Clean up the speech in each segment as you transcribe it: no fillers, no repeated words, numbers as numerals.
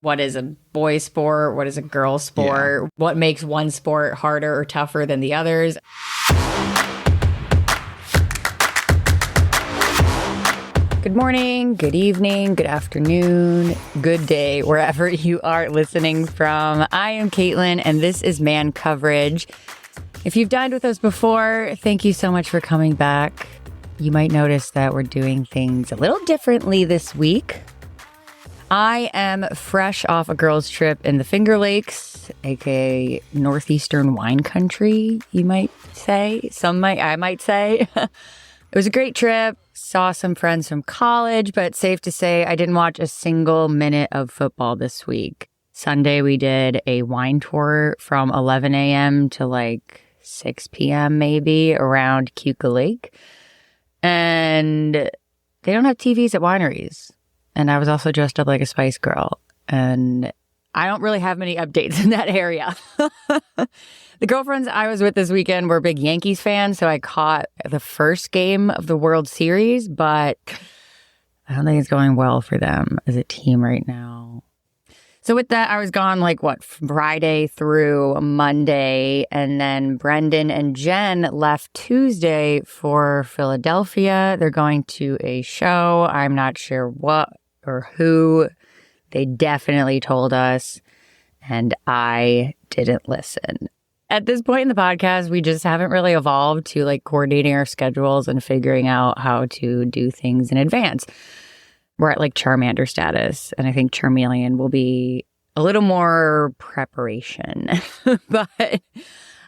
What is a boy sport? What is a girl sport? Yeah. What makes one sport harder or tougher than the others? Good morning, good evening, good afternoon, good day, wherever you are listening from. I am Caitlin, and this is Man Coverage. If you've dined with us before, thank you so much for coming back. You might notice that we're doing things a little differently this week. I am fresh off a girls' trip in the Finger Lakes, aka Northeastern wine country, you might say. I might say. It was a great trip. Saw some friends from college, but safe to say I didn't watch a single minute of football this week. Sunday, we did a wine tour from 11 a.m. to like 6 p.m. maybe around Keuka Lake. And they don't have TVs at wineries. And I was also dressed up like a Spice Girl. And I don't really have many updates in that area. The girlfriends I was with this weekend were big Yankees fans, so I caught the first game of the World Series, but I don't think it's going well for them as a team right now. So with that, I was gone Friday through Monday, and then Brendan and Jen left Tuesday for Philadelphia. They're going to a show. I'm not sure what or who. They definitely told us, and I didn't listen. At this point in the podcast, we just haven't really evolved to coordinating our schedules and figuring out how to do things in advance. We're at Charmander status, and I think Charmeleon will be a little more preparation. But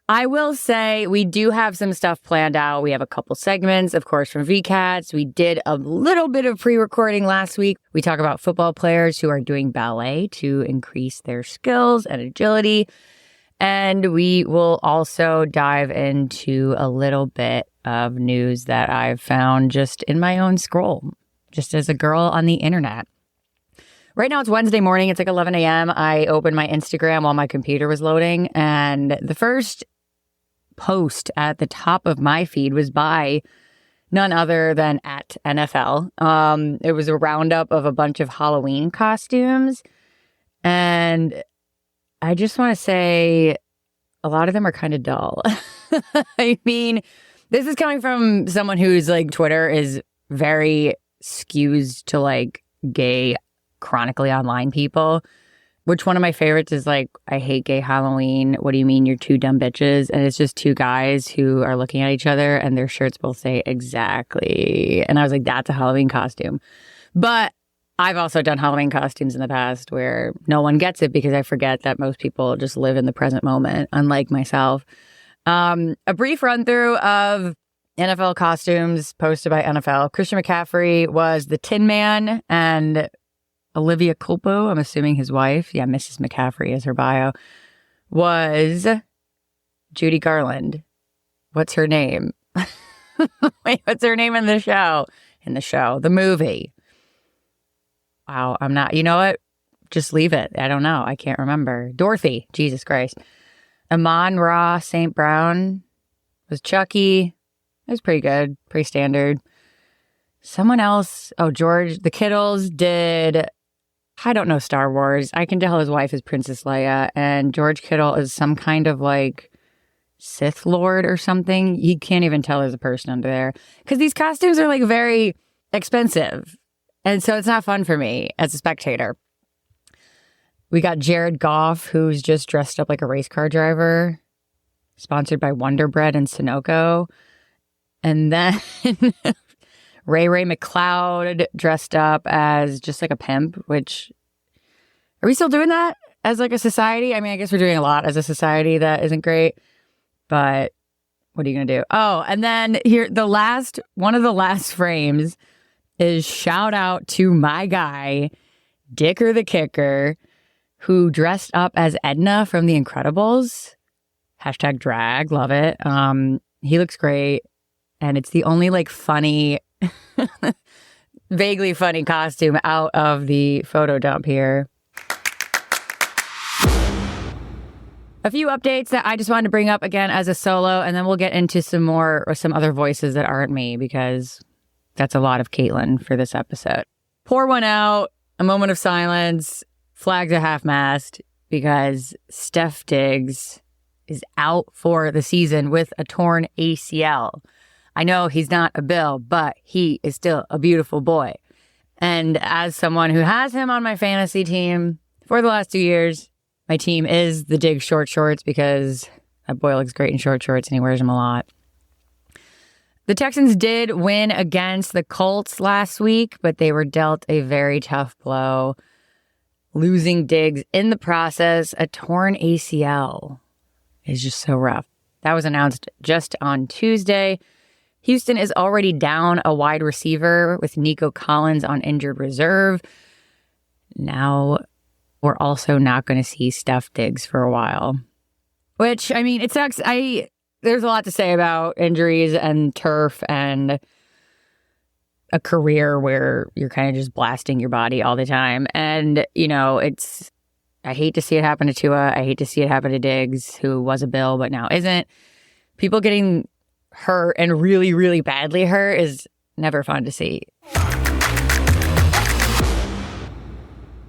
I will say we do have some stuff planned out. We have a couple segments, of course, from Vecats. We did a little bit of pre-recording last week. We talk about football players who are doing ballet to increase their skills and agility. And we will also dive into a little bit of news that I've found just in my own scroll, just as a girl on the internet. Right now it's Wednesday morning. It's 11 a.m. I opened my Instagram while my computer was loading. And the first post at the top of my feed was by none other than at NFL. It was a roundup of a bunch of Halloween costumes. And I just want to say a lot of them are kind of dull. I mean, this is coming from someone whose Twitter is very skews to gay, chronically online people, which one of my favorites is I hate gay Halloween. What do you mean you're two dumb bitches? And it's just two guys who are looking at each other and their shirts both say exactly. And I was like, that's a Halloween costume. But I've also done Halloween costumes in the past where no one gets it because I forget that most people just live in the present moment, unlike myself. A brief run through of NFL costumes posted by NFL. Christian McCaffrey was the Tin Man, and Olivia Culpo, I'm assuming his wife, Mrs. McCaffrey is her bio, was Judy Garland. What's her name? Wait, what's her name in the show? The movie. Wow, I'm not, you know what? Just leave it. I don't know. I can't remember. Dorothy, Jesus Christ. Amon-Ra St. Brown was Chucky. It was pretty good, pretty standard. Someone else, George, the Kittles did, I don't know Star Wars. I can tell his wife is Princess Leia, and George Kittle is some kind of Sith Lord or something. You can't even tell there's a person under there. Because these costumes are very expensive. And so it's not fun for me as a spectator. We got Jared Goff, who's just dressed up like a race car driver, sponsored by Wonder Bread and Sunoco. And then Ray McCloud dressed up as just a pimp, which, are we still doing that as a society? I mean, I guess we're doing a lot as a society that isn't great, but what are you going to do? Oh, and then here, one of the last frames is shout out to my guy, Dicker the Kicker, who dressed up as Edna from The Incredibles. Hashtag drag, love it. He looks great. And it's the only funny, vaguely funny costume out of the photo dump here. A few updates that I just wanted to bring up again as a solo, and then we'll get into some other voices that aren't me, because that's a lot of Caitlin for this episode. Pour one out, a moment of silence flags at half-mast because Steph Diggs is out for the season with a torn ACL. I know he's not a Bill, but he is still a beautiful boy. And as someone who has him on my fantasy team for the last 2 years, my team is the Diggs short shorts because that boy looks great in short shorts and he wears them a lot. The Texans did win against the Colts last week, but they were dealt a very tough blow, losing Diggs in the process. A torn ACL is just so rough. That was announced just on Tuesday. Houston is already down a wide receiver with Nico Collins on injured reserve. Now we're also not going to see Steph Diggs for a while, which, I mean, it sucks. There's a lot to say about injuries and turf and a career where you're kind of just blasting your body all the time. And, you know, I hate to see it happen to Tua. I hate to see it happen to Diggs, who was a Bill but now isn't. People getting hurt and really, really badly hurt is never fun to see.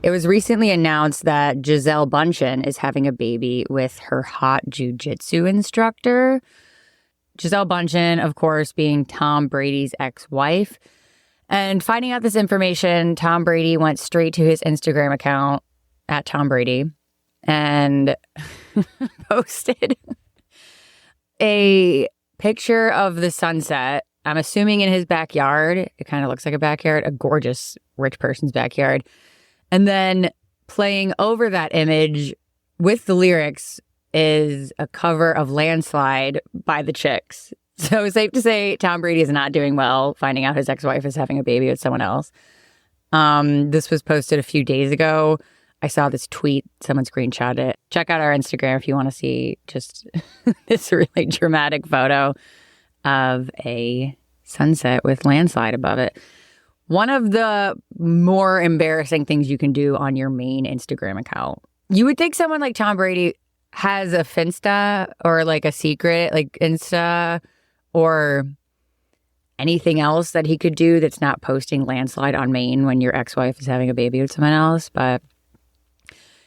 It was recently announced that Gisele Bündchen is having a baby with her hot jiu-jitsu instructor. Gisele Bündchen, of course, being Tom Brady's ex-wife. And finding out this information, Tom Brady went straight to his Instagram account at Tom Brady and posted a picture of the sunset. I'm assuming in his backyard. It kind of looks like a backyard, a gorgeous rich person's backyard. And then playing over that image with the lyrics is a cover of Landslide by the Chicks. So it's safe to say Tom Brady is not doing well, finding out his ex-wife is having a baby with someone else. This was posted a few days ago. I saw this tweet. Someone screenshot it. Check out our Instagram if you want to see just this really dramatic photo of a sunset with Landslide above it. One of the more embarrassing things you can do on your main Instagram account. You would think someone like Tom Brady has a Finsta or like a secret, like Insta or anything else that he could do that's not posting Landslide on main when your ex-wife is having a baby with someone else. But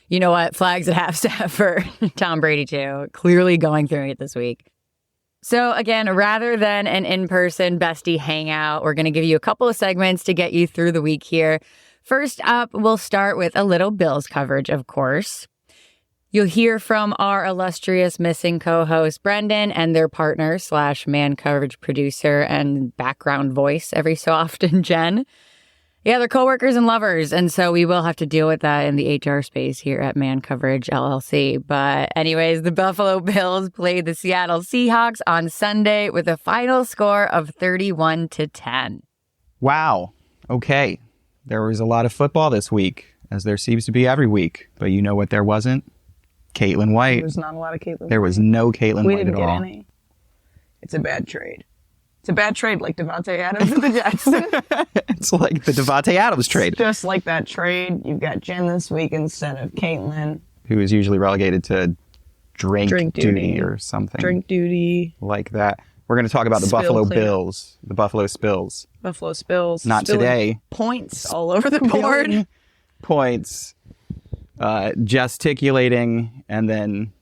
you know what? Flags at half staff for Tom Brady too. Clearly going through it this week. So again, rather than an in-person bestie hangout, we're going to give you a couple of segments to get you through the week here. First up, we'll start with a little Bills coverage, of course. You'll hear from our illustrious missing co-host, Brendan, and their partner / man coverage producer and background voice every so often, Jen. Yeah, they're coworkers and lovers, and so we will have to deal with that in the HR space here at Man Coverage LLC. But anyways, the Buffalo Bills played the Seattle Seahawks on Sunday with a final score of 31-10. Wow. Okay. There was a lot of football this week, as there seems to be every week. But you know what there wasn't? Caitlin White. There was not a lot of Caitlin White. There was no Caitlin White at all. We didn't get any. It's a bad trade. It's a bad trade like Devontae Adams and the Jets. It's like the Devontae Adams trade. It's just like that trade. You've got Jen this week instead of Caitlin. Who is usually relegated to drink duty or something. Drink duty. Like that. We're going to talk about the Buffalo Bills. The Buffalo Spills. Buffalo Spills. Not today. Points all over the board. Points. Gesticulating and then...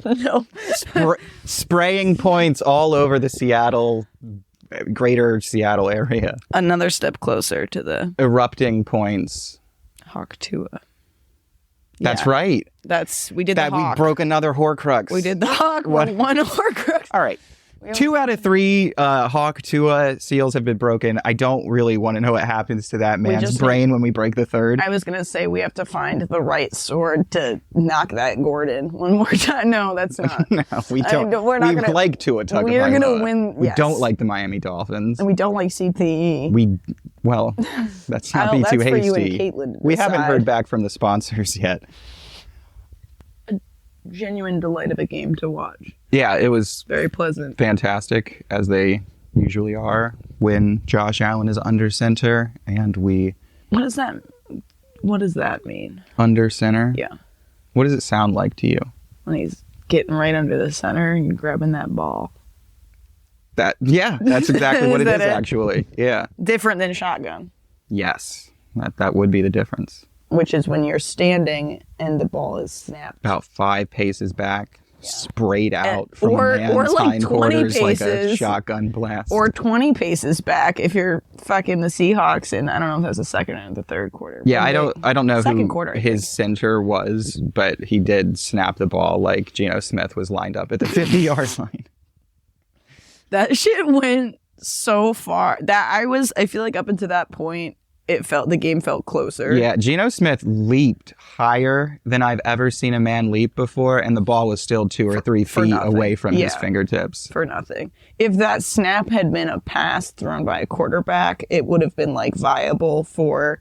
No. Spraying points all over the greater Seattle area. Another step closer to the erupting points. Hawk Tua. That's right. We did the Hawk. We broke another Horcrux. We did the Hawk. One Horcrux. All right. 2 out of 3 Hawk Tua seals have been broken. I don't really want to know what happens to that man's brain when we break the third. I was going to say we have to find the right sword to knock that Gordon one more time. No, that's not. No, we don't. We're not we like Tua Tagovailoa. We're going to win. We don't like the Miami Dolphins. And we don't like CTE. Let's not be too hasty. For you and Caitlin we haven't heard back from the sponsors yet. Genuine delight of a game to watch. Yeah, it was very pleasant. Fantastic, as they usually are, when Josh Allen is under center and we... What does that mean? Under center? Yeah. What does it sound like to you? When he's getting right under the center and grabbing that ball. That's exactly what it is, actually. Yeah. Different than shotgun. Yes, that would be the difference. which is when you're standing and the ball is snapped. About 5 paces back, sprayed out from or a man's like 20 hindquarters like a paces. shotgun blast. Or 20 paces back if you're fucking the Seahawks, and I don't know if that was the second or the third quarter. Yeah, I don't know second who quarter, his center was, but he did snap the ball like Geno Smith was lined up at the 50-yard line. That shit went so far that I feel like up until that point, the game felt closer. Yeah, Geno Smith leaped higher than I've ever seen a man leap before, and the ball was still 2 or 3 feet away from his fingertips. For nothing. If that snap had been a pass thrown by a quarterback, it would have been like viable for,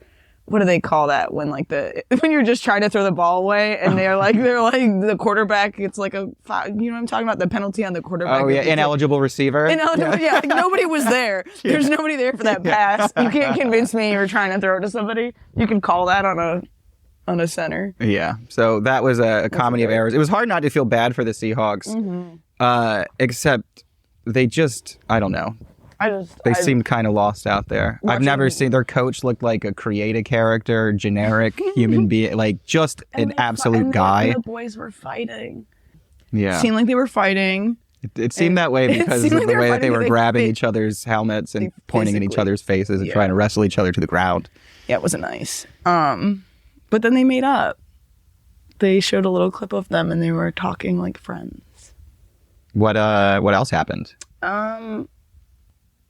what do they call that when when you're just trying to throw the ball away and they're like the quarterback, it's like you know what I'm talking about, the penalty on the quarterback. Oh yeah, ineligible receiver. Like nobody was there. There's nobody there for that pass. You can't convince me you were trying to throw it to somebody. You can call that on a center. Yeah. So that was a comedy of errors. It was hard not to feel bad for the Seahawks, except they just, I don't know. They seemed kind of lost out there. I've never seen their coach look like a creative character, generic human being, like just an absolute guy. The boys were fighting. Yeah. It seemed like they were fighting. It seemed that way because of the way that they were grabbing each other's helmets and pointing in each other's faces and trying to wrestle each other to the ground. Yeah, it wasn't nice. But then they made up. They showed a little clip of them and they were talking like friends. What else happened?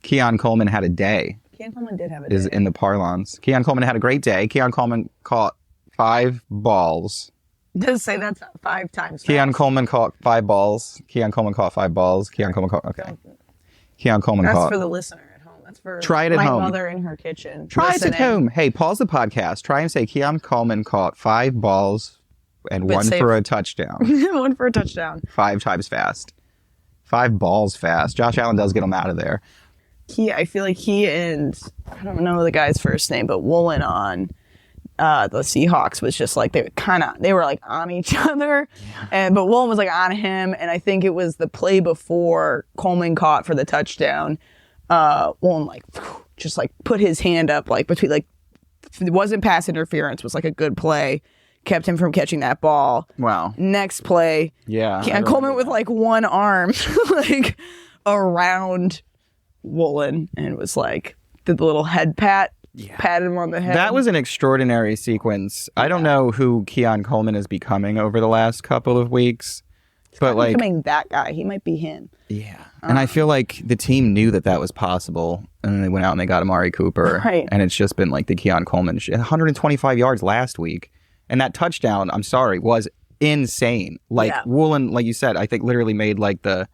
Keon Coleman had a day. Keon Coleman did have a day. Is in the parlance. Keon Coleman had a great day. Keon Coleman caught 5 balls. Just say that's 5 times. Keon Coleman caught 5 balls. Keon Coleman caught 5 balls. Keon Coleman caught. Okay. Keon Coleman caught. That's for the listener at home. That's for try it at my home. mother in her kitchen. Try it at home. Hey, pause the podcast. Try and say Keon Coleman caught 5 balls and 1 for a touchdown. 1 for a touchdown. 5 times fast. 5 balls fast. Josh Allen does get him out of there. I feel like he and, I don't know the guy's first name, but Woolen on the Seahawks was just like, they were like on each other. Yeah. But Woolen was like on him. And I think it was the play before Coleman caught for the touchdown. Woolen just put his hand up between it wasn't pass interference, was like a good play. Kept him from catching that ball. Wow. Next play. Yeah. And Coleman with one arm around Woolen and was did the little head pat, patted him on the head. That was an extraordinary sequence. I don't know who Keon Coleman is becoming over the last couple of weeks, but becoming that guy. He might be him. Yeah. And I feel like the team knew that was possible, and then they went out and they got Amari Cooper. Right. And it's just been the Keon Coleman shit. 125 yards last week. And that touchdown, I'm sorry, was insane. Woolen, like you said, I think literally made the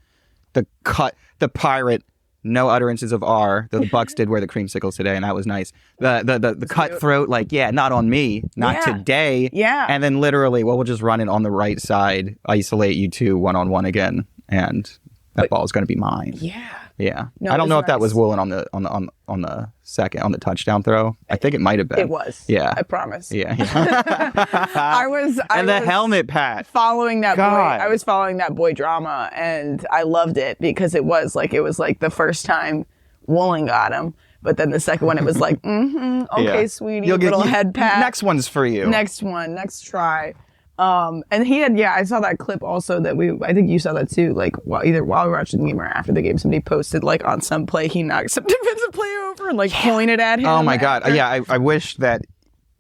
cut, the pirate, no utterances of R, though the Bucks did wear the creamsicles today, and that was nice. The cutthroat, not on me, not today. Yeah. And then literally, we'll just run it on the right side, isolate you 2 1-on-1 again, and that ball is going to be mine. Yeah. Yeah. No, I don't know if that was Woolen on the second, on the touchdown throw. I think it might have been. It was. Yeah. I promise. Yeah. I was helmet pat. Following that boy. I was following that boy drama, and I loved it because it was the first time Woolen got him. But then the second one, it was okay, sweetie, head pat. Next one's for you. Next one, next try. And he had, I saw that clip also that I think you saw that too, either while we were watching the game or after the game, somebody posted on some play, he knocked some defensive player over and pointed at him. Oh my God. Yeah. I wish that,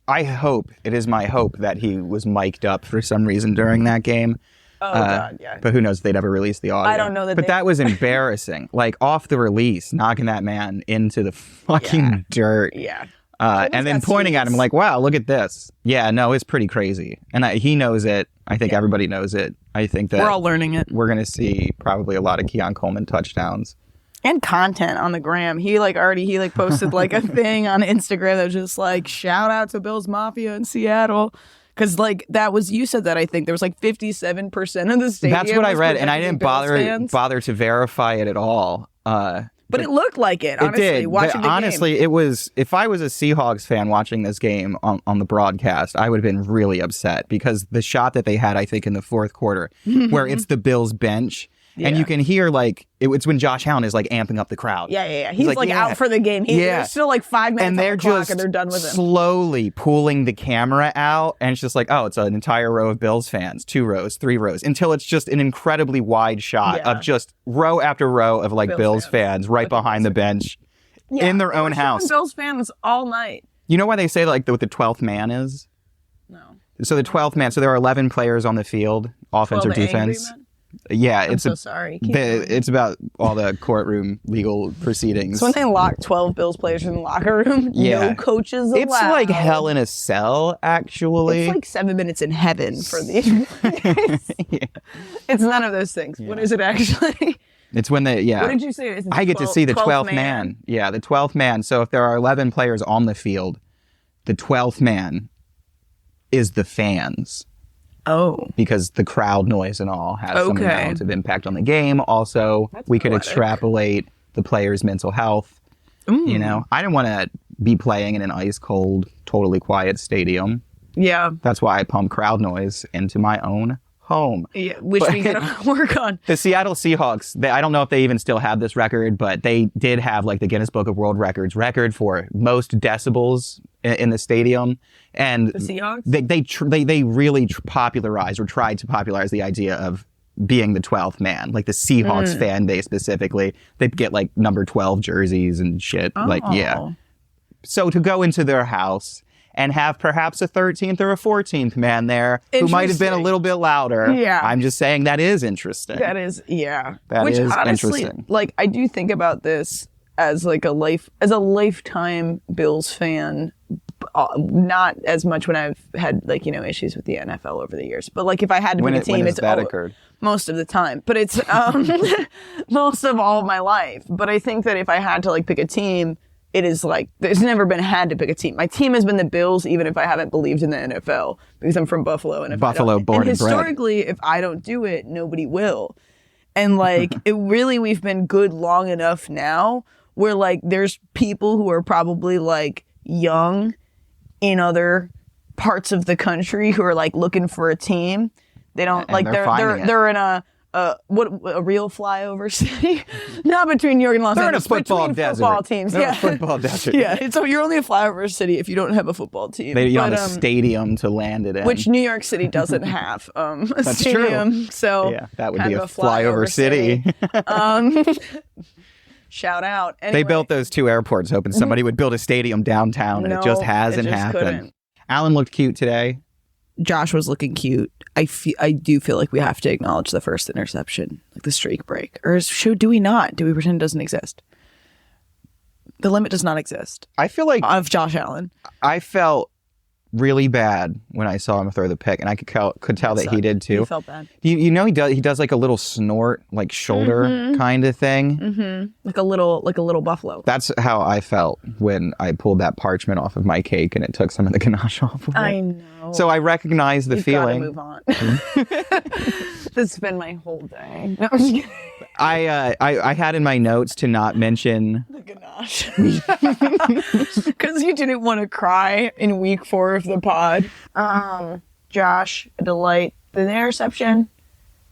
it is my hope that he was mic'd up for some reason during that game. Oh God, yeah. But who knows if they'd ever release the audio. I don't know that. But that was embarrassing. Off the release, knocking that man into the fucking dirt. Yeah. And then pointing at him wow, look at this. Yeah, no, it's pretty crazy. And he knows it. I think everybody knows it. I think that we're all learning it. We're going to see probably a lot of Keon Coleman touchdowns. And content on the gram. He posted a thing on Instagram that was just shout out to Bills Mafia in Seattle. Because that was, you said that, I think there was 57% of the stadium. That's what I read, and I didn't bother to verify it at all. But it looked like it, honestly, it did. watching the honestly, game. It was, if I was a Seahawks fan watching this game on the broadcast, I would have been really upset because the shot that they had, I think, in the fourth quarter, where it's the Bills bench, And you can hear like it's when Josh Allen is like amping up the crowd. Yeah. He's like out for the game. There's still like 5 minutes and they're on the clock just and they're done with him. Slowly pulling the camera out, and it's just like, oh, it's an entire row of Bills fans, 2 rows, 3 rows, until it's just an incredibly wide shot of just row after row of like Bills fans right behind the bench in their own house. Bills fans all night. You know why they say like what the 12th man is? No. So the 12th man. So there are 11 players on the field, offense or defense. Yeah, I'm so sorry. It's about all the courtroom legal proceedings. So when they lock 12 Bills players in the locker room, no coaches allowed. It's like hell in a cell, actually. It's like 7 minutes in heaven for the It's none of those things. What is it actually? It's when they, What did you say? I get to see the 12th man. Yeah, the 12th man. So if there are 11 players on the field, the 12th man is the fans. Oh. Because the crowd noise and all has some amount of impact on the game. Also, we could extrapolate the player's mental health. You know, I didn't want to be playing in an ice cold, totally quiet stadium. Yeah. That's why I pump crowd noise into my own home. Yeah, which we gotta work on. The Seattle Seahawks, I don't know if they even still have this record, but they did have like the Guinness Book of World Records record for most decibels in the stadium. And the Seahawks? They really popularized or tried to popularize the idea of being the 12th man. Like the Seahawks fan base specifically, they'd get like number 12 jerseys and shit. Like, yeah. So to go into their house and have perhaps a 13th or a 14th man there who might have been a little bit louder. Yeah. I'm just saying that is interesting. That is, yeah. That Which is honestly, interesting. like, I do think about this as like a lifetime Bills fan. Not as much when I've had like, you know, issues with the NFL over the years. But like if I had to pick a team, it's most of the time. But it's most of all of my life. But I think that if I had to like pick a team, it is like, there's never been had to pick a team. My team has been the Bills, even if I haven't believed in the NFL, because I'm from Buffalo. And if Buffalo, born and bred. Historically, if I don't do it, nobody will. And like, we've been good long enough now where like, there's people who are probably like young in other parts of the country who are like looking for a team. They don't like, they're in a real flyover city, not between New York and Los Angeles. They're in a football desert. Football teams. They're a football desert. Yeah, so you're only a flyover city if you don't have a football team. They don't have a stadium to land it in, which New York City doesn't have. That's stadium, true. So yeah, that would be a flyover city. Shout out. Anyway. They built those 2 airports hoping somebody would build a stadium downtown, and it just hasn't happened. Couldn't. Alan looked cute today. Josh was looking cute. I do feel like we have to acknowledge the first interception, like the streak break. Or do we not? Do we pretend it doesn't exist? The limit does not exist. I feel like of Josh Allen. I felt really bad when I saw him throw the pick, and I could tell that he did too. He felt bad. You know he does like a little snort, like shoulder kind of thing. Mm-hmm. Like a little buffalo. That's how I felt when I pulled that parchment off of my cake and it took some of the ganache off of it. I know. So I recognize the feeling. Gotta move on. This has been my whole day. No, I'm just kidding. I had in my notes to not mention the ganache because you didn't want to cry in week 4 of the pod. Josh, a delight. The interception,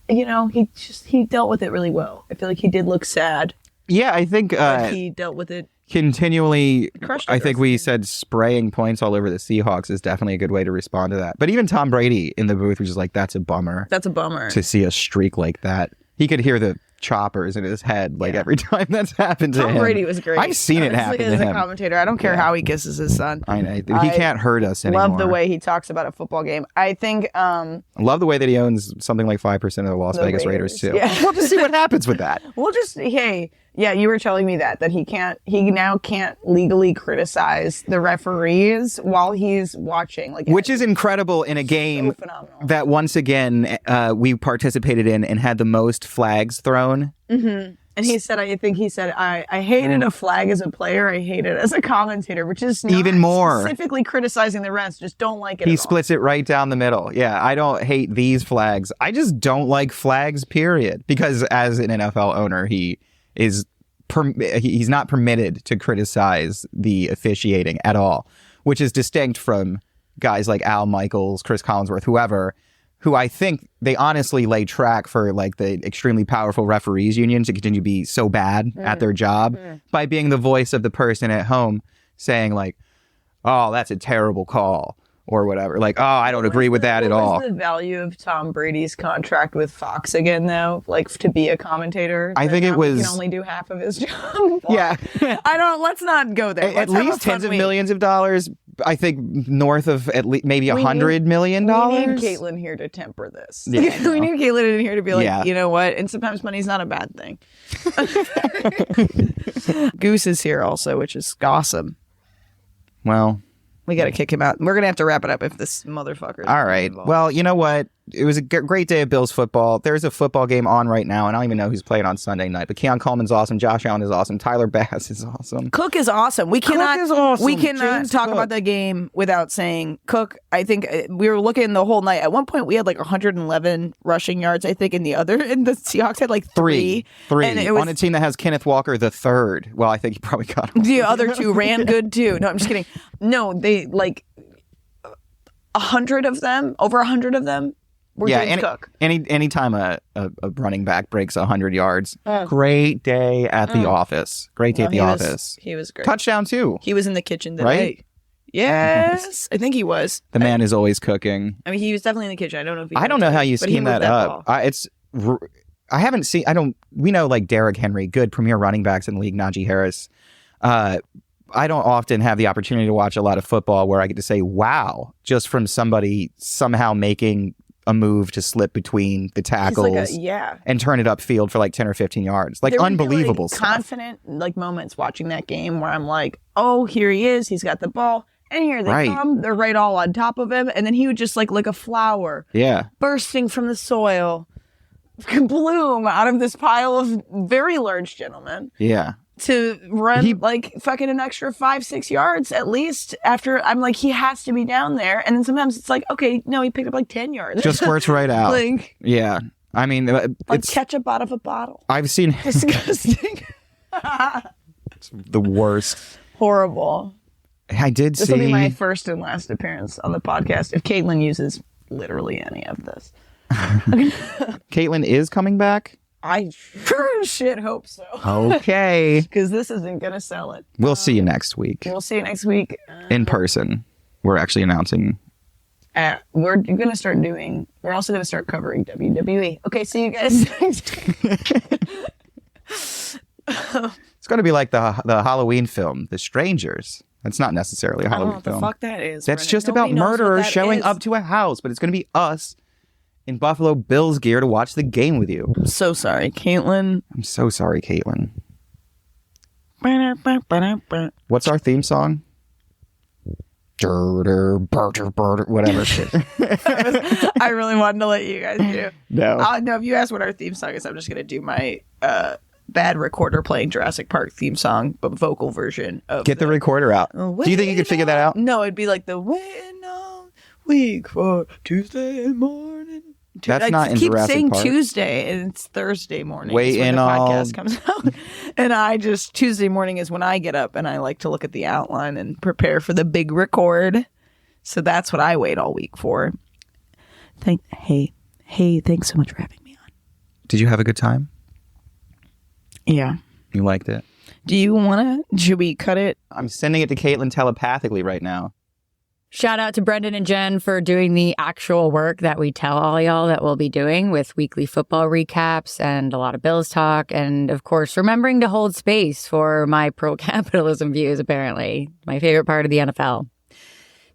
you know, he dealt with it really well. I feel like he did look sad. Yeah, I think he dealt with it continually. I think we said spraying points all over the Seahawks is definitely a good way to respond to that. But even Tom Brady in the booth was just like, that's a bummer. That's a bummer to see a streak like that. He could hear the choppers in his head like every time that's happened to him. Tom Brady was great. I've seen it happen to him. As a commentator, I don't care how he kisses his son. I know. He can't hurt us anymore. Love the way he talks about a football game. I think I love the way that he owns something like 5% of the Las Vegas Raiders too. Yeah. We'll just see what happens with that. We'll just you were telling me that he now can't legally criticize the referees while he's watching, which is incredible in a game that once again we participated in and had the most flags thrown. Mm-hmm. And he said, I hated a flag as a player. I hate it as a commentator, which is not even more specifically criticizing the refs. Just don't like it. He splits it right down the middle. Yeah, I don't hate these flags. I just don't like flags, period. Because as an NFL owner, he's not permitted to criticize the officiating at all, which is distinct from guys like Al Michaels, Chris Collinsworth, whoever, who I think they honestly lay track for like the extremely powerful referees union to continue to be so bad at their job by being the voice of the person at home saying like, oh, that's a terrible call or whatever. Like, oh, I don't agree with that at all. What was the value of Tom Brady's contract with Fox again, though? Like, to be a commentator? I think it was... He can only do half of his job. Yeah. Let's not go there. At least tens of millions of dollars. I think north of at least maybe $100 million. We need Caitlin here to temper this. Yeah, we need Caitlin in here to be like, you know what? And sometimes money's not a bad thing. Goose is here also, which is awesome. Well, we got to kick him out. We're going to have to wrap it up if this motherfucker. All right. Well, you know what? It was a great day of Bills football. There's a football game on right now, and I don't even know who's playing on Sunday night. But Keon Coleman's awesome. Josh Allen is awesome. Tyler Bass is awesome. Cook is awesome. We cannot James talk Cook. about the game without saying Cook. I think we were looking the whole night. At one point, we had like 111 rushing yards. I think, and the Seahawks had like three. And it was, on a team that has Kenneth Walker the third. Well, I think he probably got him. The other two ran good too. No, I'm just kidding. No, they like 100 of them, over 100 of them. Cook. Anytime a running back breaks 100 yards, great day at the office. Great day at the office. He was great. Touchdown too. He was in the kitchen today. Right? Yes, I think he was. The man is always cooking. I mean, he was definitely in the kitchen. I don't know if I don't know how you scheme that up. I haven't seen. We know like Derrick Henry, good premier running backs in the league. Najee Harris. I don't often have the opportunity to watch a lot of football where I get to say, "Wow!" just from somebody somehow making a move to slip between the tackles and turn it upfield for like 10 or 15 yards. Like, unbelievable stuff. Confident like moments watching that game where I'm like, oh, here he is. He's got the ball. And here they come. They're right all on top of him. And then he would just like a flower bursting from the soil, bloom out of this pile of very large gentlemen. Yeah. To run like fucking an extra 5-6 yards at least after I'm like, he has to be down there. And then sometimes it's like, okay, no, he picked up like 10 yards. Just squirts right out. Like, yeah. I mean, like it's ketchup out of a bottle. I've seen disgusting. It's the worst. Horrible. I did see. This will be my first and last appearance on the podcast if Caitlin uses literally any of this. Caitlin is coming back? I sure as shit hope so. Okay. Because this isn't going to sell it. We'll see you next week. We'll see you next week. In person. We're actually announcing. We're also going to start covering WWE. Okay, see you guys next week. It's going to be like the Halloween film, The Strangers. That's not necessarily a Halloween film. I don't know what the fuck that is. That's just about murderers showing up to a house, but it's going to be us in Buffalo Bills gear to watch the game with you. I'm so sorry, Caitlin. I'm so sorry, Caitlin. What's our theme song? Whatever shit. I really wanted to let you guys do. No. No, if you ask what our theme song is, I'm just going to do my bad recorder playing Jurassic Park theme song, but vocal version of Get the recorder out. Do you think you could figure that out? No, it'd be like the waiting on week for Tuesday morning. That's not in Jurassic Park. I keep saying Tuesday, and it's Thursday morning. Waiting on the podcast comes out, and Tuesday morning is when I get up and I like to look at the outline and prepare for the big record. So that's what I wait all week for. Hey, thanks so much for having me on. Did you have a good time? Yeah. You liked it? Do you want to? Should we cut it? I'm sending it to Caitlin telepathically right now. Shout out to Brendan and Jen for doing the actual work that we tell all y'all that we'll be doing with weekly football recaps and a lot of Bills talk. And of course, remembering to hold space for my pro-capitalism views, apparently. My favorite part of the NFL.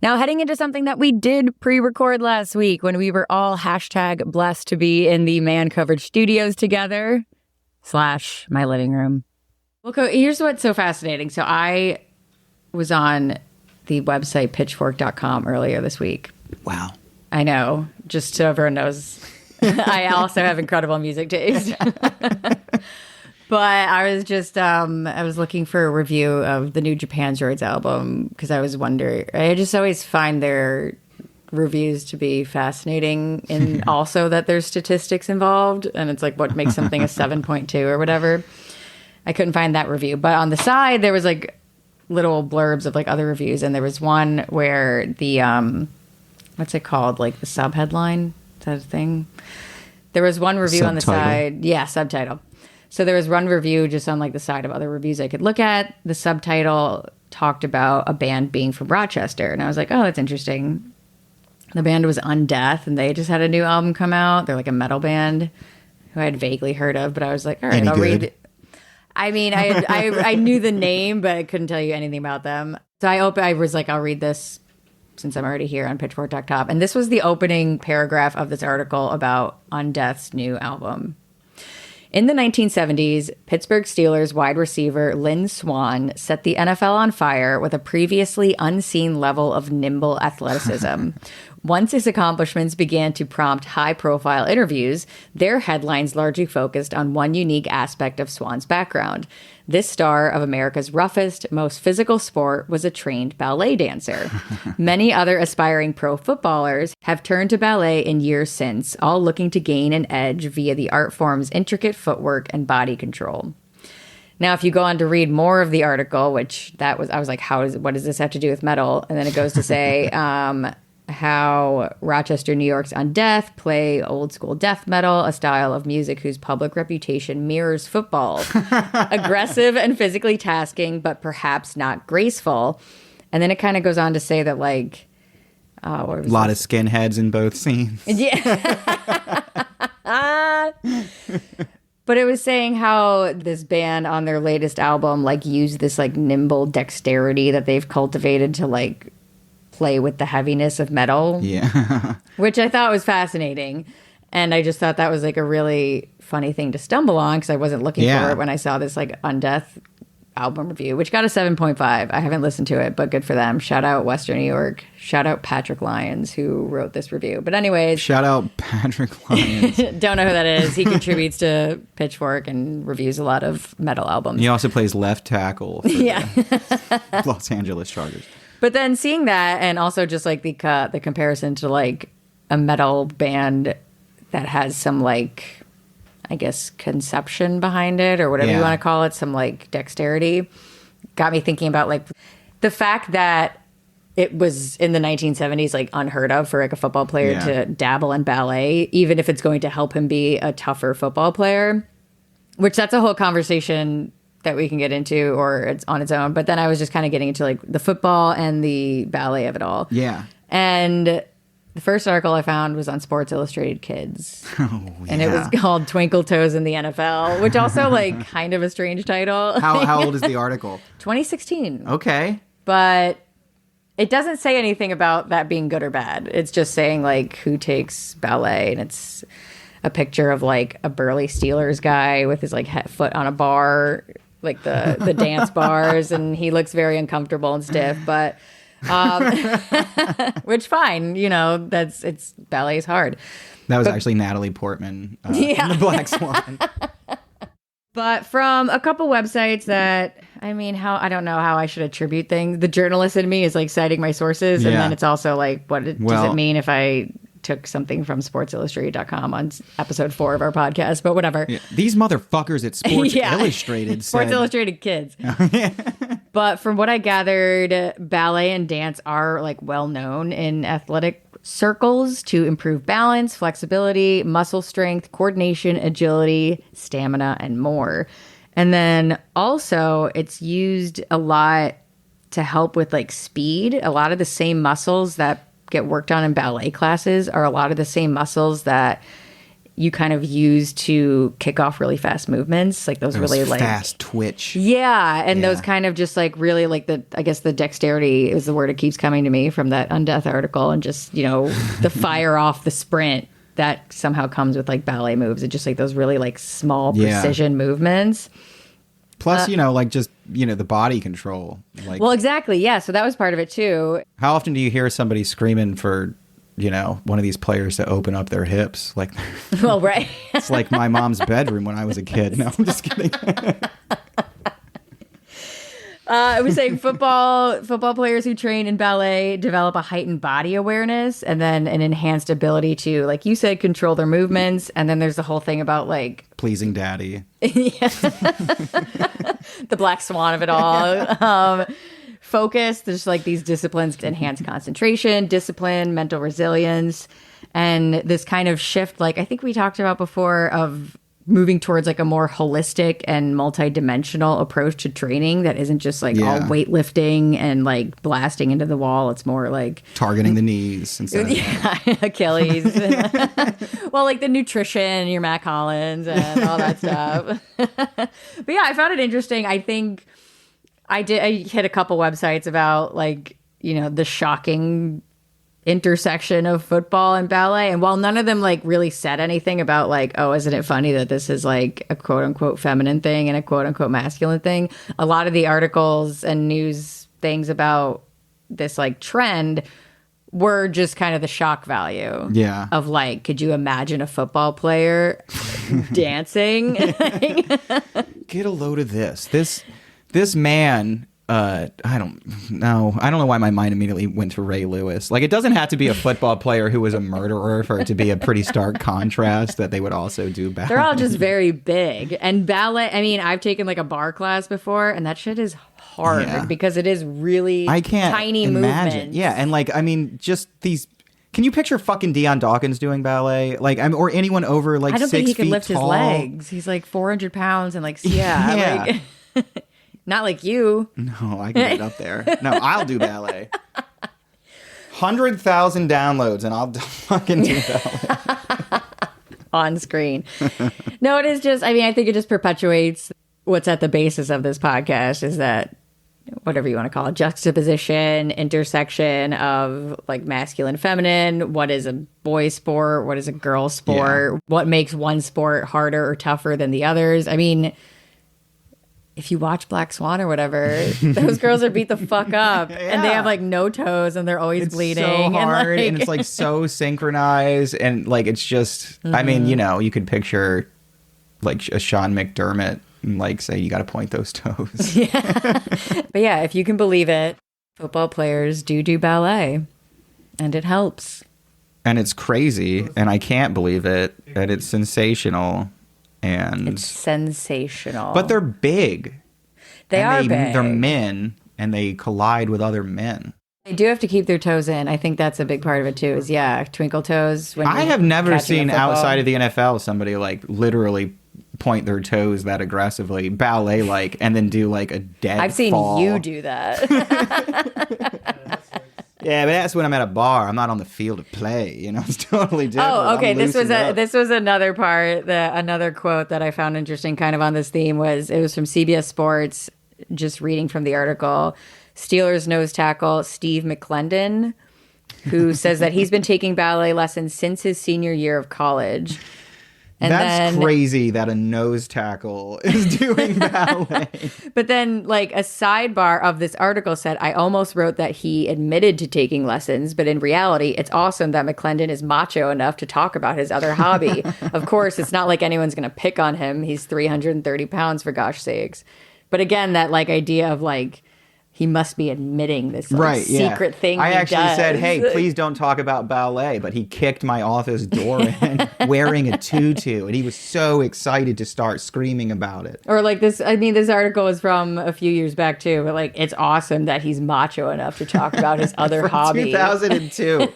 Now, heading into something that we did pre-record last week when we were all #blessed to be in the Man Coverage studios together / my living room. Well, here's what's so fascinating. So I was on the website pitchfork.com earlier this week. Wow. I know. Just so everyone knows, I also have incredible music taste. But I was just, I was looking for a review of the new Japan Droids album because I was wondering, I just always find their reviews to be fascinating and also that there's statistics involved and it's like what makes something a 7.2 or whatever. I couldn't find that review. But on the side, there was like little blurbs of like other reviews, and there was one where the what's it called, like the subheadline, that a thing? There was one review on the side. Yeah, subtitle. So there was one review just on like the side of other reviews I could look at. The subtitle talked about a band being from Rochester. And I was like, oh, that's interesting. The band was Undeath, and they just had a new album come out. They're like a metal band who I had vaguely heard of, but I was like, all right, I'll read. I mean, I knew the name, but I couldn't tell you anything about them. So I was like, I'll read this since I'm already here on pitchfork.top. And this was the opening paragraph of this article about Undeath's new album. In the 1970s, Pittsburgh Steelers wide receiver Lynn Swann set the NFL on fire with a previously unseen level of nimble athleticism. Once his accomplishments began to prompt high-profile interviews, their headlines largely focused on one unique aspect of Swann's background. This star of America's roughest, most physical sport was a trained ballet dancer. Many other aspiring pro footballers have turned to ballet in years since, all looking to gain an edge via the art form's intricate footwork and body control. Now, if you go on to read more of the article, I was like, what does this have to do with metal? And then it goes to say how Rochester, New York's Undeath play old school death metal, a style of music whose public reputation mirrors football. Aggressive and physically tasking, but perhaps not graceful. And then it kind of goes on to say that, like, a lot of skinheads in both scenes. Yeah. But it was saying how this band on their latest album, like, used this, like, nimble dexterity that they've cultivated to, like, play with the heaviness of metal. Yeah. Which I thought was fascinating. And I just thought that was like a really funny thing to stumble on because I wasn't looking for it when I saw this like Undeath album review, which got a 7.5. I haven't listened to it, but good for them. Shout out Western New York. Shout out Patrick Lyons, who wrote this review. But anyways. Shout out Patrick Lyons. Don't know who that is. He contributes to Pitchfork and reviews a lot of metal albums. He also plays left tackle for the Los Angeles Chargers. But then seeing that, and also just like the comparison to like a metal band that has some like, I guess, conception behind it or whatever you want to call it, some like dexterity, got me thinking about like the fact that it was in the 1970s like unheard of for like a football player to dabble in ballet, even if it's going to help him be a tougher football player, which that's a whole conversation that we can get into, or it's on its own. But then I was just kind of getting into like the football and the ballet of it all. Yeah. And the first article I found was on Sports Illustrated Kids. And it was called Twinkle Toes in the NFL, which also like kind of a strange title. How old is the article? 2016. Okay. But it doesn't say anything about that being good or bad. It's just saying like who takes ballet, and it's a picture of like a burly Steelers guy with his like foot on a bar, like the dance bars, and he looks very uncomfortable and stiff, but which fine, you know, it's ballet is hard. That was actually Natalie Portman in The Black Swan. But from a couple websites that, I mean, I don't know how I should attribute things. The journalist in me is like citing my sources, and then it's also like, does it mean if I took something from sportsillustrated.com on episode 4 of our podcast, but whatever. Yeah. These motherfuckers at Sports Illustrated Sports Illustrated kids. But from what I gathered, ballet and dance are like well known in athletic circles to improve balance, flexibility, muscle strength, coordination, agility, stamina, and more. And then also it's used a lot to help with like speed. A lot of the same muscles that get worked on in ballet classes are a lot of the same muscles that you kind of use to kick off really fast movements, like those really like fast twitch. Yeah, and those kind of just like really like I guess the dexterity is the word it keeps coming to me from that Undeath article, and just, you know, the fire off the sprint that somehow comes with like ballet moves. It's just like those really like small precision movements. Plus, you know, like just, you know, the body control. Like, well, exactly. Yeah. So that was part of it too. How often do you hear somebody screaming for, you know, one of these players to open up their hips? Like, well, right. It's like my mom's bedroom when I was a kid. No, I'm just kidding. I was saying football players who train in ballet develop a heightened body awareness and then an enhanced ability to, like you said, control their movements. And then there's the whole thing about like pleasing daddy. The black swan of it all. Focus. There's like these disciplines to enhance concentration, discipline, mental resilience. and this kind of shift, like I think we talked about before, of moving towards like a more holistic and multidimensional approach to training that isn't just like all weightlifting and like blasting into the wall. It's more like targeting the knees instead of Achilles. Well, like the nutrition, your Mac Hollins and all that stuff. But yeah, I found it interesting. I think I hit a couple websites about like, the shocking intersection of football and ballet, and while none of them like really said anything about like, oh, isn't it funny that this is like a quote unquote feminine thing and a quote unquote masculine thing, a lot of the articles and news things about this like trend were just kind of the shock value of like, could you imagine a football player dancing? Get a load of this man. I don't know why my mind immediately went to Ray Lewis. Like, it doesn't have to be a football player who was a murderer for it to be a pretty stark contrast that they would also do ballet. They're all just very big. And ballet, I mean, I've taken like a bar class before, and that shit is hard because it is really tiny movements. Yeah, and like, I mean, just these. Can you picture fucking Deion Dawkins doing ballet? Like, or anyone over like 6 feet tall? I don't think he could lift his legs. He's like 400 pounds and like, like, not like you. No, I can get up there. No, I'll do ballet. 100,000 downloads and I'll fucking do ballet. On screen. No, it is just, I mean, I think it just perpetuates what's at the basis of this podcast is that, whatever you want to call it, juxtaposition, intersection of like masculine, feminine, what is a boy sport, what is a girl sport, what makes one sport harder or tougher than the others. I mean, if you watch Black Swan or whatever, those girls are beat the fuck up and they have like no toes and they're always bleeding. So hard and it's like so synchronized and like it's just, I mean, you could picture like a Sean McDermott and like say you got to point those toes. But yeah, if you can believe it, football players do ballet and it helps. And it's crazy and I can't believe it and it's sensational. And it's sensational. But they're big. They are big. They're men, and they collide with other men. They do have to keep their toes in. I think that's a big part of it, too, is, twinkle toes. I have never seen outside of the NFL somebody, like, literally point their toes that aggressively, ballet-like, and then do, like, a dead I've seen fall. You do that. Yeah, but that's when I'm at a bar. I'm not on the field of play. It's totally different. Oh, okay. This was another part. Another quote that I found interesting, kind of on this theme, was from CBS Sports. Just reading from the article, Steelers nose tackle Steve McClendon, who says that he's been taking ballet lessons since his senior year of college. And that's crazy that a nose tackle is doing ballet. But then, like, a sidebar of this article said, I almost wrote that he admitted to taking lessons, but in reality, it's awesome that McClendon is macho enough to talk about his other hobby. Of course, it's not like anyone's going to pick on him. He's 330 pounds, for gosh sakes. But again, that, like, idea of, like, he must be admitting this secret thing I actually does. said, hey, please don't talk about ballet. But he kicked my office door in wearing a tutu. And he was so excited to start screaming about it. Or like this, I mean, this article is from a few years back too. But like, it's awesome that he's macho enough to talk about his other hobby. 2002.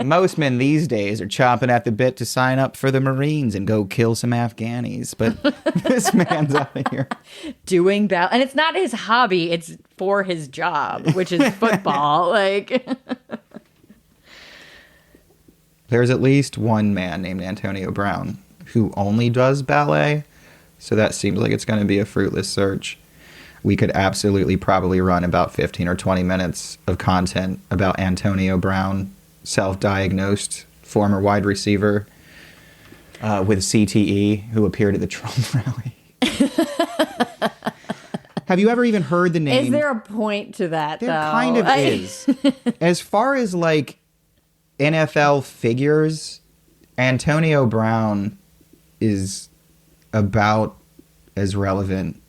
Most men these days are chomping at the bit to sign up for the Marines and go kill some Afghanis. But this man's out here. Doing ballet. And it's not his hobby. It's for his job, which is football. Like, there's at least one man named Antonio Brown who only does ballet. So that seems like it's going to be a fruitless search. We could absolutely probably run about 15 or 20 minutes of content about Antonio Brown, self-diagnosed former wide receiver with CTE who appeared at the Trump rally. Have you ever even heard the name? Is there a point to that, there though? Kind of is. As far as, like, NFL figures, Antonio Brown is about as relevant.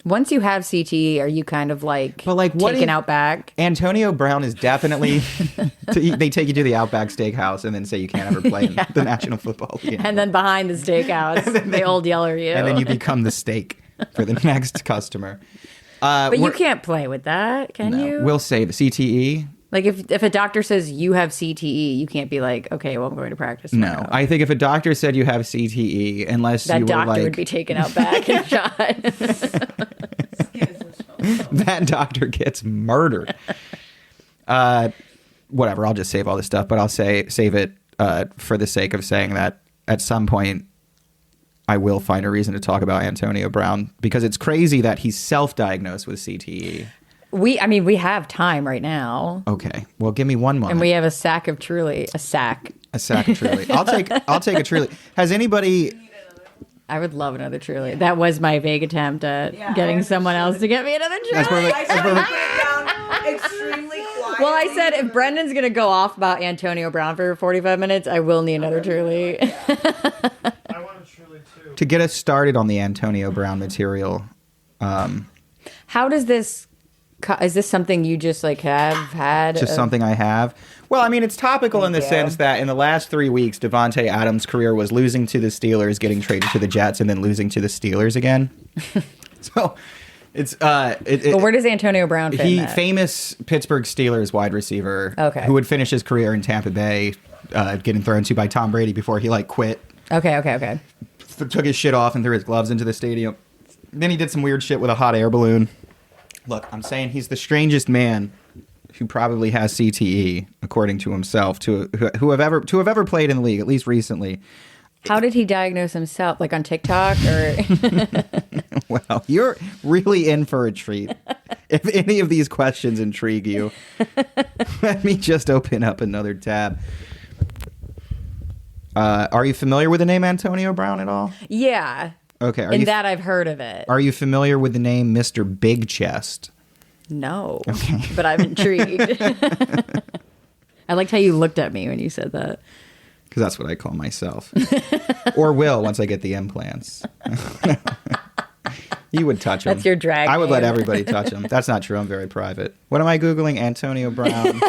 Once you have CTE, are you kind of like, taken out back? Antonio Brown is definitely... they take you to the Outback Steakhouse and then say you can't ever play in the National Football League. And then behind the steakhouse, they old yeller you. And then you become the steak for the next customer. But you can't play with that, can you? We'll say the CTE. Like if a doctor says you have CTE, you can't be like, okay, well, I'm going to practice tomorrow. No, I think if a doctor said you have CTE, unless that you were doctor like, would be taken out back and shot. that doctor gets murdered. Whatever, I'll just save all this stuff, but I'll save it for the sake of saying that at some point I will find a reason to talk about Antonio Brown, because it's crazy that he's self-diagnosed with CTE. We have time right now. Okay, well, give me one moment. And we have a sack of Truly. A sack. A sack of Truly. I'll take a Truly. Has anybody? I would love another Truly. That was my vague attempt at getting someone else to get me another Truly. That's perfect. That's perfect. Extremely quiet. Well, I said if Brendan's going to go off about Antonio Brown for 45 minutes, I will need another Truly. I want a Truly too. To get us started on the Antonio Brown material, How does this... Is this something you just like have had? just something I have. Well, I mean, it's topical in the you. sense that in the last 3 weeks, Devontae Adams' career was losing to the Steelers, getting traded to the Jets, and then losing to the Steelers again. So it's But where does Antonio Brown fit in that? famous Pittsburgh Steelers wide receiver, Okay. who would finish his career in Tampa Bay, getting thrown to by Tom Brady before he quit. Okay. Took his shit off and threw his gloves into the stadium. Then he did some weird shit with a hot air balloon. Look, I'm saying he's the strangest man who probably has CTE, according to himself, to have ever played in the league, at least recently. How did he diagnose himself? Like on TikTok or? Well, you're really in for a treat. If any of these questions intrigue you, let me just open up another tab. Are you familiar with the name Antonio Brown at all? Yeah. Okay. That I've heard of it. Are you familiar with the name Mr. Big Chest? No. Okay. But I'm intrigued. I liked how you looked at me when you said that. Because that's what I call myself. Or will once I get the implants. You would touch him. That's your drag I would let name. everybody touch him. That's not true. I'm very private. What am I Googling? Antonio Brown.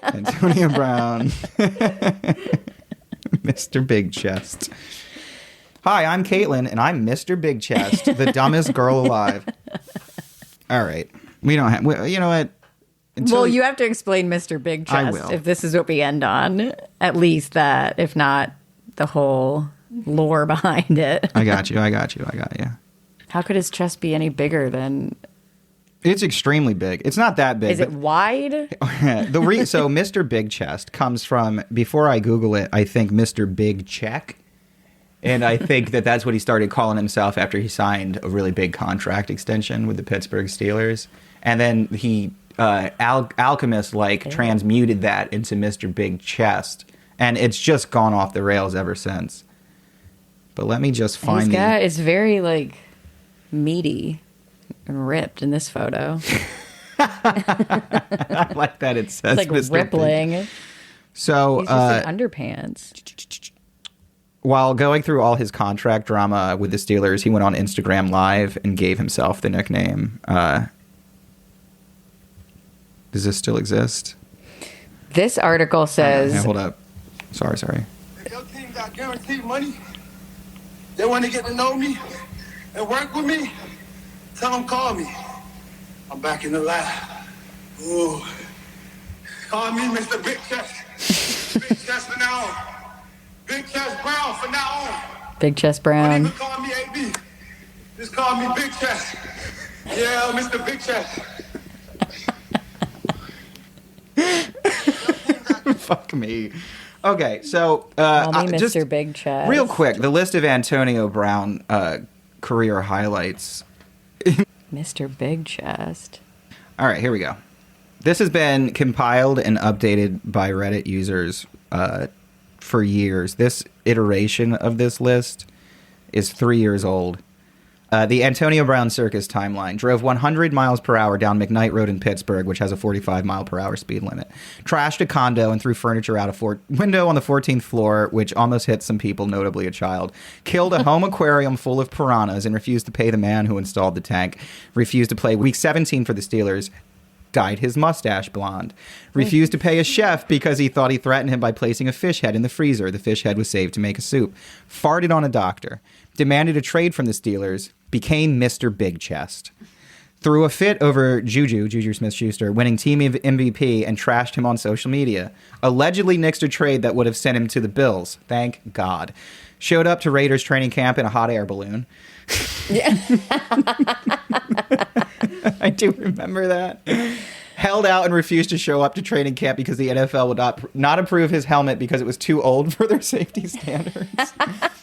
Antonio Brown. Mr. Big Chest. Hi, I'm Caitlin, and I'm Mr. Big Chest, the dumbest girl alive. All right. We don't have... you know what? Well, you have to explain Mr. Big Chest I will. if this is what we end on. At least that, if not the whole lore behind it. I got you. How could his chest be any bigger than... It's extremely big. It's not that big. Is it wide? So Mr. Big Chest comes from, before I Google it, I think Mr. Big Check. And I think that's what he started calling himself after he signed a really big contract extension with the Pittsburgh Steelers. And then he, Alchemist, transmuted that into Mr. Big Chest. And it's just gone off the rails ever since. But let me just find It's very, meaty and ripped in this photo. I like that it says It's Mr. rippling. Big. So, He's just in underpants. while going through all his contract drama with the Steelers, he went on Instagram Live and gave himself the nickname. Does this still exist? This article says... Hold up. Sorry. If your team got guaranteed money, they want to get to know me and work with me, tell them call me. I'm back in the lab. Ooh. Call me Mr. Big Chest. Big Chest from now on. Big Chest Brown from now on. Big Chest Don't Brown. even call me AB. Just call me Big Chest. Yeah, Mr. Big Chest. Fuck me. Okay, so Call me Mr. just Big Chest. real quick, the list of Antonio Brown career highlights. Mr. Big Chest. All right, here we go. This has been compiled and updated by Reddit users for years. This iteration of this list is 3 years old. The Antonio Brown Circus timeline. Drove 100 miles per hour down McKnight Road in Pittsburgh, which has a 45 mile per hour speed limit. Trashed a condo and threw furniture out a window on the 14th floor, which almost hit some people, notably a child. Killed a home aquarium full of piranhas and refused to pay the man who installed the tank. Refused to play Week 17 for the Steelers. Dyed his mustache blonde. Refused to pay a chef because he thought he threatened him by placing a fish head in the freezer. The fish head was saved to make a soup. Farted on a doctor. Demanded a trade from the Steelers. Became Mr. Big Chest. threw a fit over Juju Smith-Schuster, winning team MVP and trashed him on social media. Allegedly nixed a trade that would have sent him to the Bills. Thank God. Showed up to Raiders training camp in a hot air balloon. Yeah. I do remember that. Held out and refused to show up to training camp because the NFL would not approve his helmet because it was too old for their safety standards.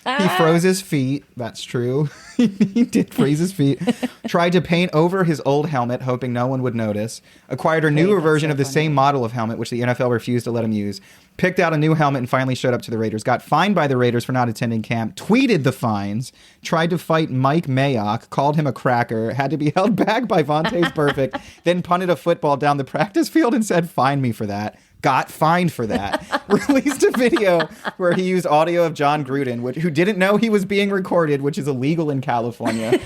He froze his feet. That's true. He did freeze his feet. Tried to paint over his old helmet, hoping no one would notice. Acquired a newer version of the same model of helmet, which the NFL refused to let him use. Picked out a new helmet and finally showed up to the Raiders. Got fined by the Raiders for not attending camp. Tweeted the fines. Tried to fight Mike Mayock. Called him a cracker. Had to be held back by Vontaze Perfect. Then punted a football down the practice field and said, "Fine me for that." Got fined for that. Released a video where he used audio of John Gruden, who didn't know he was being recorded, which is illegal in California.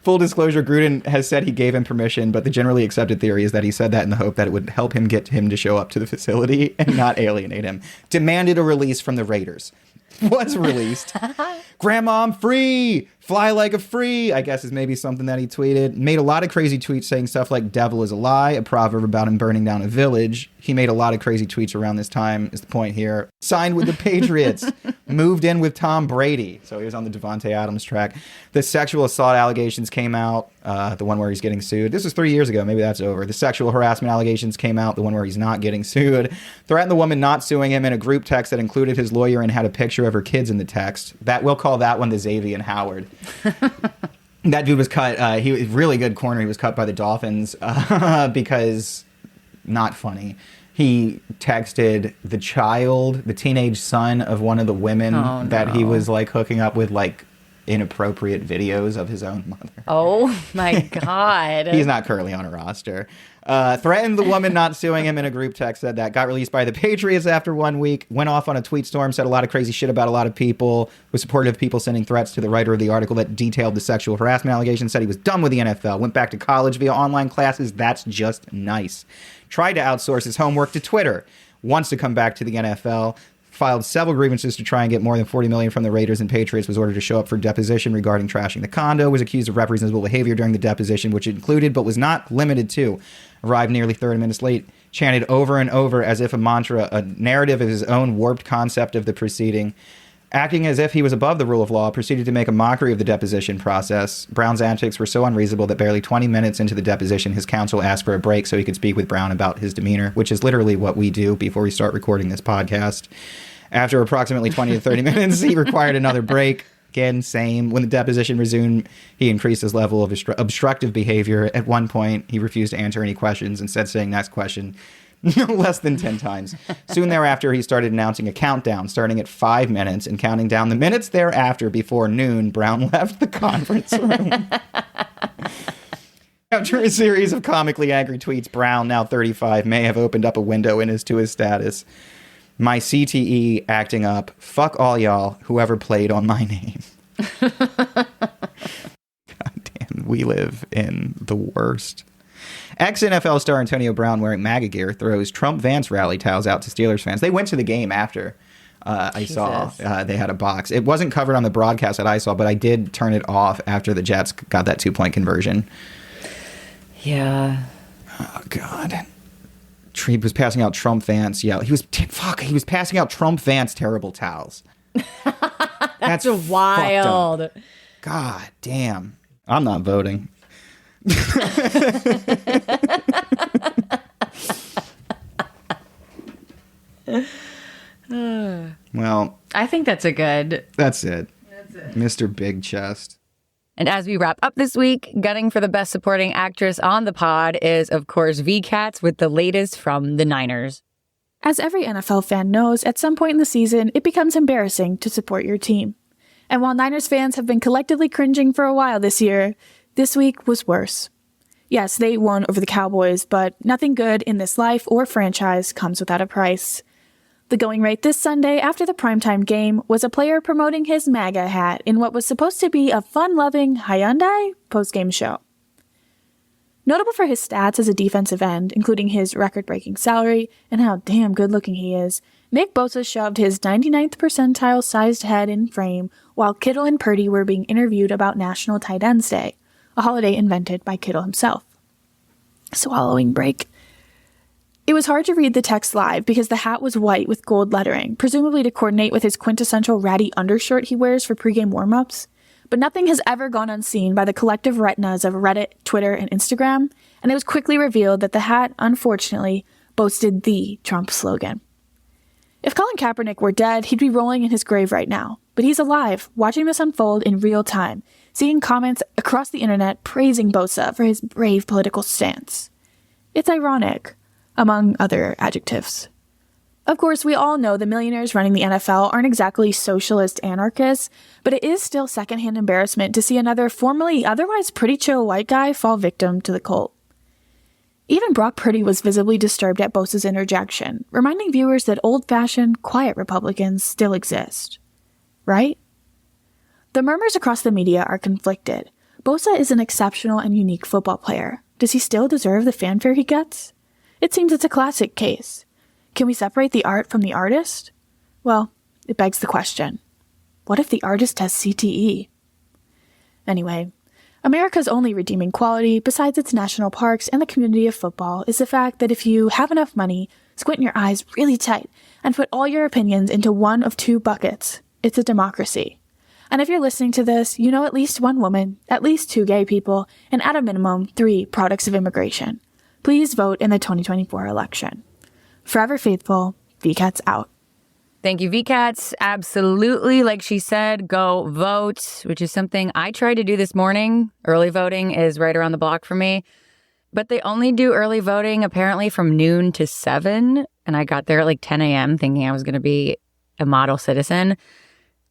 Full disclosure, Gruden has said he gave him permission, but the generally accepted theory is that he said that in the hope that it would help him get him to show up to the facility and not alienate him. Demanded a release from the Raiders. Was released. Grandma, I'm free. Fly like a free, I guess is maybe something that he tweeted. Made a lot of crazy tweets saying stuff like devil is a lie, a proverb about him burning down a village. He made a lot of crazy tweets around this time, is the point here. Signed with the Patriots. Moved in with Tom Brady. So he was on the Devontae Adams track. The sexual assault allegations came out. The one where he's getting sued. This was 3 years ago. Maybe that's over. The sexual harassment allegations came out. The one where he's not getting sued. Threatened the woman not suing him in a group text that included his lawyer and had a picture of her kids in the text. We'll call that one the Xavier and Howard. That dude was cut. He was really good corner. He was cut by the Dolphins because not funny. He texted the teenage son of one of the women that he was like hooking up with, like inappropriate videos of his own mother. Oh my God. He's not currently on a roster. Threatened the woman not suing him in a group text, said that. Got released by the Patriots after 1 week. Went off on a tweet storm, said a lot of crazy shit about a lot of people. Was supportive of people sending threats to the writer of the article that detailed the sexual harassment allegations. Said he was done with the NFL. Went back to college via online classes. That's just nice. Tried to outsource his homework to Twitter. Wants to come back to the NFL. Filed several grievances to try and get more than $40 million from the Raiders and Patriots. Was ordered to show up for deposition regarding trashing the condo. Was accused of reprehensible behavior during the deposition, which included but was not limited to. Arrived nearly 30 minutes late. Chanted over and over as if a mantra, a narrative of his own warped concept of the proceeding. Acting as if he was above the rule of law, proceeded to make a mockery of the deposition process. Brown's antics were so unreasonable that barely 20 minutes into the deposition, his counsel asked for a break so he could speak with Brown about his demeanor, which is literally what we do before we start recording this podcast. After approximately 20 to 30 minutes, he required another break. Again, same. When the deposition resumed, he increased his level of obstructive behavior. At one point, he refused to answer any questions, instead saying, "Next question," no less than 10 times. Soon thereafter, he started announcing a countdown, starting at 5 minutes and counting down the minutes thereafter. Before noon, Brown left the conference room. After a series of comically angry tweets, Brown, now 35, may have opened up a window to his status. My CTE acting up. Fuck all y'all, whoever played on my name. God damn, we live in the worst. Ex-NFL star Antonio Brown, wearing MAGA gear, throws Trump Vance rally towels out to Steelers fans. They went to the game after. I saw they had a box. It wasn't covered on the broadcast that I saw, but I did turn it off after the Jets got that 2-point conversion. Yeah. Oh, God. He was passing out Trump Vance. Yeah, he was passing out Trump Vance terrible towels. That's wild. God damn. I'm not voting. Well, I think that's it. That's it. Mr. Big Chest. And as we wrap up this week, gunning for the best supporting actress on the pod is, of course, Vecats with the latest from the Niners. As every NFL fan knows, at some point in the season, it becomes embarrassing to support your team. And while Niners fans have been collectively cringing for a while this year, this week was worse. Yes, they won over the Cowboys, but nothing good in this life or franchise comes without a price. The going rate this Sunday after the primetime game was a player promoting his MAGA hat in what was supposed to be a fun-loving Hyundai post-game show. Notable for his stats as a defensive end, including his record-breaking salary and how damn good-looking he is, Nick Bosa shoved his 99th percentile sized head in frame while Kittle and Purdy were being interviewed about National Tight Ends Day, a holiday invented by Kittle himself. Swallowing break. It was hard to read the text live because the hat was white with gold lettering, presumably to coordinate with his quintessential ratty undershirt he wears for pregame warm-ups. But nothing has ever gone unseen by the collective retinas of Reddit, Twitter, and Instagram, and it was quickly revealed that the hat, unfortunately, boasted the Trump slogan. If Colin Kaepernick were dead, he'd be rolling in his grave right now. But he's alive, watching this unfold in real time, seeing comments across the internet praising Bosa for his brave political stance. It's ironic, among other adjectives. Of course, we all know the millionaires running the NFL aren't exactly socialist anarchists, but it is still secondhand embarrassment to see another formerly otherwise pretty chill white guy fall victim to the cult. Even Brock Purdy was visibly disturbed at Bosa's interjection, reminding viewers that old-fashioned, quiet Republicans still exist. Right? The murmurs across the media are conflicted. Bosa is an exceptional and unique football player. Does he still deserve the fanfare he gets? It seems it's a classic case. Can we separate the art from the artist? Well, it begs the question. What if the artist has CTE? Anyway, America's only redeeming quality, besides its national parks and the community of football, is the fact that if you have enough money, squint your eyes really tight, and put all your opinions into one of two buckets, it's a democracy. And if you're listening to this, you know at least one woman, at least 2 gay people, and at a minimum 3 products of immigration. Please vote in the 2024 election. Forever faithful, Vecats out. Thank you, Vecats. Absolutely. Like she said, go vote, which is something I tried to do this morning. Early voting is right around the block for me. But they only do early voting apparently from noon to 7. And I got there at like 10 a.m. thinking I was going to be a model citizen.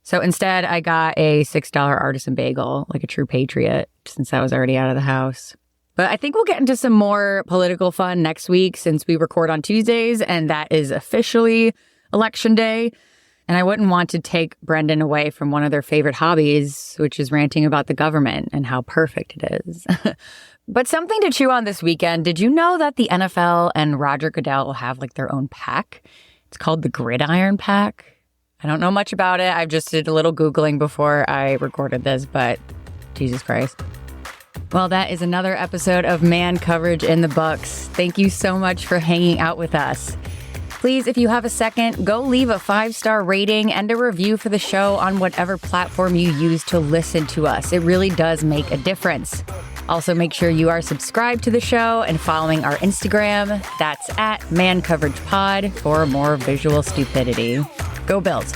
So instead, I got a $6 artisan bagel, like a true patriot, since I was already out of the house. But I think we'll get into some more political fun next week since we record on Tuesdays, and that is officially Election Day. And I wouldn't want to take Brendan away from one of their favorite hobbies, which is ranting about the government and how perfect it is. But something to chew on this weekend. Did you know that the NFL and Roger Goodell will have like their own pack? It's called the Gridiron Pack. I don't know much about it. I just did a little Googling before I recorded this, but Jesus Christ. Well, that is another episode of Man Coverage in the books. Thank you so much for hanging out with us. Please, if you have a second, go leave a 5-star rating and a review for the show on whatever platform you use to listen to us. It really does make a difference. Also, make sure you are subscribed to the show and following our Instagram. That's at Man Coverage Pod for more visual stupidity. Go Bills.